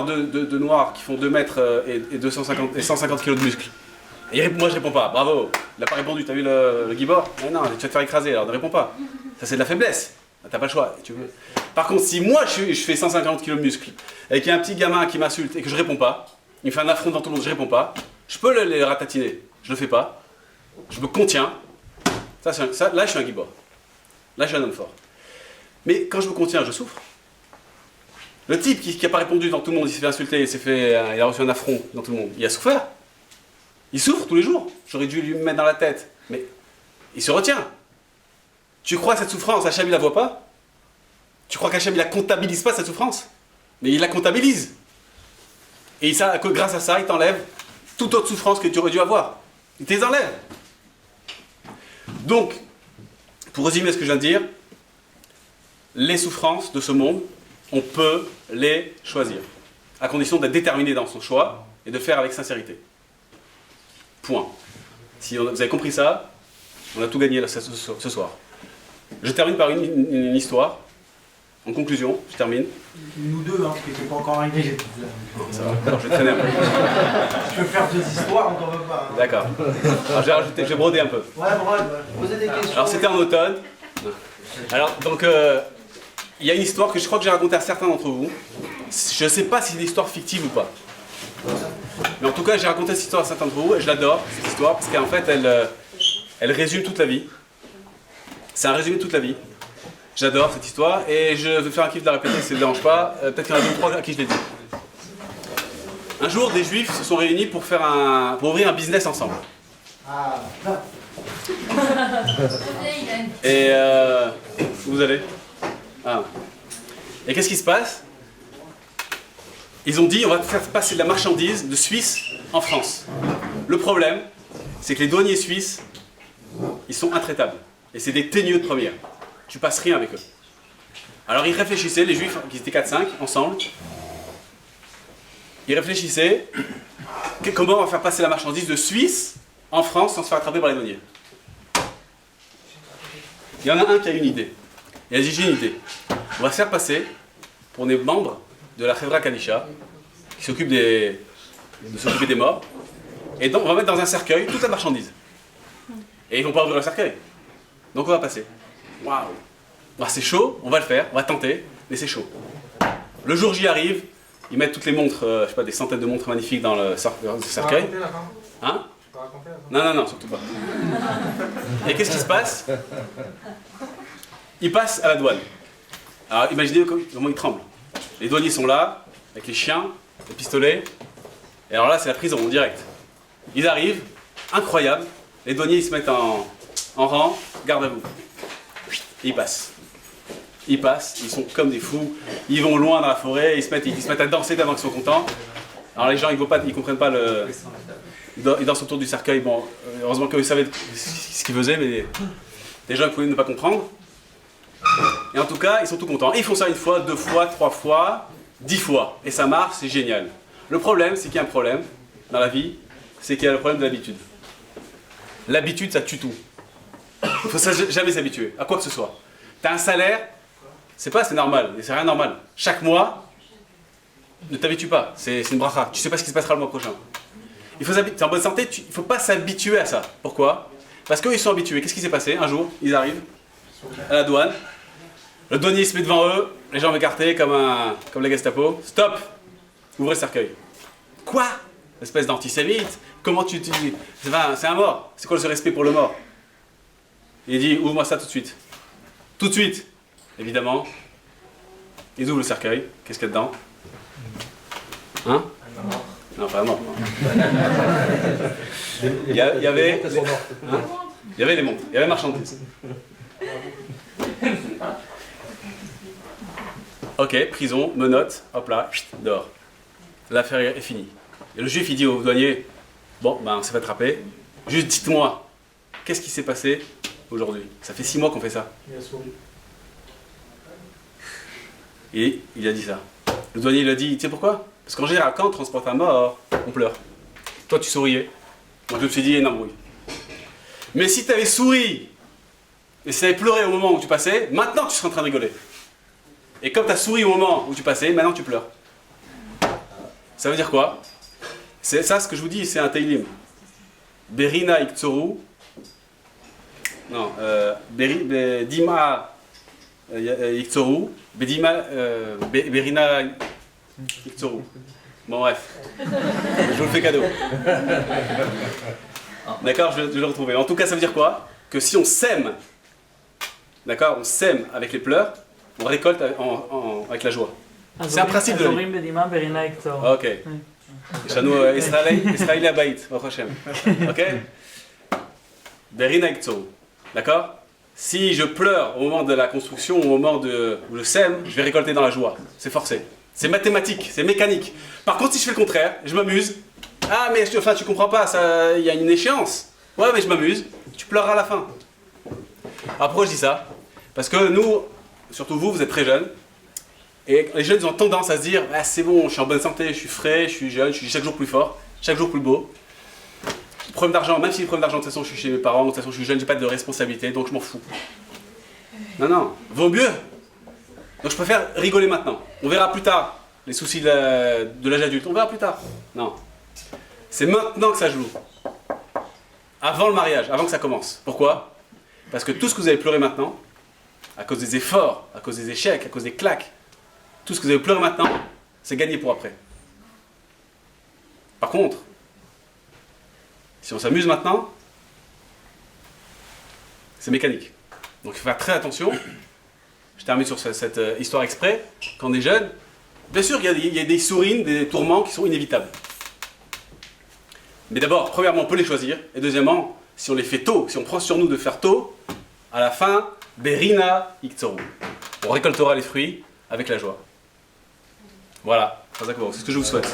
de noirs qui font 2 mètres et 150 kilos de muscles. Et moi je réponds pas, bravo, il n'a pas répondu, t'as vu le Gibor? Mais non, tu vas te faire écraser, alors ne réponds pas. Ça c'est de la faiblesse, t'as pas le choix. Tu veux. Par contre, si moi je fais 150 kilos de muscles, et qu'il y a un petit gamin qui m'insulte et que je réponds pas, il me fait un affront dans tout le monde, je réponds pas, je peux les ratatiner, je le fais pas, je me contiens, là je suis un Gibor, là je suis un homme fort. Mais quand je me contiens, je souffre. Le type qui n'a pas répondu dans tout le monde, il s'est fait insulter, il a reçu un affront dans tout le monde, il a souffert. Il souffre tous les jours. J'aurais dû lui mettre dans la tête. Mais il se retient. Tu crois que cette souffrance, Hachem il la voit pas? Tu crois qu'Hachem il la comptabilise pas cette souffrance? Mais il la comptabilise. Et ça, grâce à ça, il t'enlève toute autre souffrance que tu aurais dû avoir. Il te les enlève. Donc, pour résumer ce que je viens de dire, les souffrances de ce monde, on peut les choisir. À condition d'être déterminé dans son choix et de faire avec sincérité. Point. Si vous avez compris ça, on a tout gagné là, ce soir. Je termine par une histoire. En conclusion, je termine. Nous deux, hein, parce que c'est pas encore arrivé. Ça va. Alors, je vais traîner un peu. Je peux faire 2 histoires, on t'en veut pas. Hein. D'accord. Alors, je vais broder un peu. Ouais, posez des questions. Alors, c'était en automne. Alors, donc, il y a une histoire que je crois que j'ai racontée à certains d'entre vous. Je ne sais pas si c'est une histoire fictive ou pas. Mais en tout cas, j'ai raconté cette histoire à certains d'entre vous et je l'adore, cette histoire, parce qu'en fait, elle résume toute la vie. C'est un résumé de toute la vie. J'adore cette histoire et je vais faire un kiff de la répéter si ça ne dérange pas. Peut-être qu'il y en a 2 ou 3 à qui je l'ai dit. Un jour, des juifs se sont réunis pour ouvrir un business ensemble. Ah, Et où vous allez? Ah. Et qu'est-ce qui se passe? Ils ont dit, on va faire passer de la marchandise de Suisse en France. Le problème, c'est que les douaniers suisses, ils sont intraitables. Et c'est des teigneux de première. Tu passes rien avec eux. Alors ils réfléchissaient, les juifs, qui étaient 4-5, ensemble. Ils réfléchissaient, comment on va faire passer la marchandise de Suisse en France sans se faire attraper par les douaniers. Il y en a un qui a une idée. Il a dit, j'ai une idée. On va se faire passer pour des membres de la Chevra Kadisha, qui s'occupe de s'occuper des morts. Et donc on va mettre dans un cercueil toute la marchandise. Et ils vont pas ouvrir le cercueil. Donc on va passer. Waouh! C'est chaud, on va le faire, on va tenter, mais c'est chaud. Le jour J arrive, ils mettent toutes les montres, je sais pas, des centaines de montres magnifiques dans le cercueil. Hein? Non, surtout pas. Et qu'est-ce qui se passe? Ils passent à la douane. Alors imaginez comment ils tremblent. Les douaniers sont là, avec les chiens, les pistolets. Et alors là, c'est la prison en direct. Ils arrivent, incroyable. Les douaniers, ils se mettent en rang, garde à vous. Et ils passent. Ils passent, ils sont comme des fous. Ils vont loin dans la forêt, ils se mettent à danser tellement qu'ils sont contents. Alors les gens, ils comprennent pas le... Ils dansent autour du cercueil. Bon, heureusement qu'ils savaient ce qu'ils faisaient, mais les gens pouvaient ne pas comprendre. Et en tout cas, ils sont tout contents. Et ils font ça 1 fois, 2 fois, 3 fois, 10 fois. Et ça marche, c'est génial. Le problème, c'est qu'il y a un problème dans la vie, c'est qu'il y a le problème de l'habitude. L'habitude, ça tue tout. Il ne faut jamais s'habituer, à quoi que ce soit. Tu as un salaire, c'est normal, c'est rien de normal. Chaque mois, ne t'habitue pas, c'est une bracha. Tu ne sais pas ce qui se passera le mois prochain. Tu es en bonne santé, il ne faut pas s'habituer à ça. Pourquoi? Parce qu'eux, ils sont habitués. Qu'est-ce qui s'est passé? Un jour, ils arrivent à la douane. Le douanier se met devant eux, les jambes écartées comme les Gestapo. Stop! Ouvrez le cercueil. Quoi? Espèce d'antisémite. Comment tu dis? C'est un mort. C'est quoi ce respect pour le mort? Il dit, ouvre-moi ça tout de suite. Tout de suite. Évidemment. Ils ouvrent le cercueil. Qu'est-ce qu'il y a dedans? Hein? Non, pas la mort. Il y avait... Hein? Il y avait les montres. Il y avait les marchandises. Ok, prison, menottes, hop là, dehors. L'affaire est finie. Et le juif, il dit au douanier, bon, on s'est fait attraper. Juste dites-moi, qu'est-ce qui s'est passé aujourd'hui? Ça fait 6 mois qu'on fait ça. Il a souri. Et il a dit ça. Le douanier, il a dit, tu sais pourquoi? Parce qu'en général, quand on transporte un mort, on pleure. Toi, tu souriais. Moi, je me suis dit, non, oui. Mais si tu avais souri, et si tu avais pleuré au moment où tu passais, maintenant tu serais en train de rigoler. Et comme tu as souri au moment où tu passais, maintenant tu pleures. Ça veut dire quoi? C'est ça, ce que je vous dis, c'est un Teilim. Berina Iktsoru. Non, Dima Iktsoru. Bedima. Berina Iktsoru. Bon, bref. Je vous le fais cadeau. D'accord, je vais le retrouver. En tout cas, ça veut dire quoi? Que si on sème, d'accord, on sème avec les pleurs, on récolte avec la joie. C'est un principe de la vie. Ok. Shanu Israël Abayit, Hashem. Ok? Berina Iktsoru. D'accord? Si je pleure au moment de la construction, au moment où je sème, je vais récolter dans la joie. C'est forcé. C'est mathématique, c'est mécanique. Par contre, si je fais le contraire, je m'amuse. Ah, mais enfin, tu comprends pas, il y a une échéance. Ouais, mais je m'amuse. Tu pleureras à la fin. Alors pourquoi je dis ça? Parce que nous, surtout vous, vous êtes très jeunes. Et les jeunes ont tendance à se dire ah, c'est bon, je suis en bonne santé, je suis frais, je suis jeune, je suis chaque jour plus fort, chaque jour plus beau. Problème d'argent, même si j'ai problème d'argent, de toute façon, je suis chez mes parents, de toute façon, je suis jeune, j'ai pas de responsabilité, donc je m'en fous. Non, non, vaut mieux. Donc je préfère rigoler maintenant. On verra plus tard les soucis de l'âge adulte, on verra plus tard. Non. C'est maintenant que ça joue. Avant le mariage, avant que ça commence. Pourquoi? Parce que tout ce que vous avez pleuré maintenant, à cause des efforts, à cause des échecs, à cause des claques, tout ce que vous avez pleuré maintenant, c'est gagné pour après. Par contre, si on s'amuse maintenant, c'est mécanique. Donc il faut faire très attention. Je termine sur cette histoire exprès. Quand on est jeune, bien sûr il y a des sourines, des tourments qui sont inévitables. Mais d'abord, premièrement, on peut les choisir. Et deuxièmement, si on les fait tôt, si on prend sur nous de faire tôt, à la fin, Berina Iktsoru. On récoltera les fruits avec la joie. Voilà, c'est ce que je vous souhaite.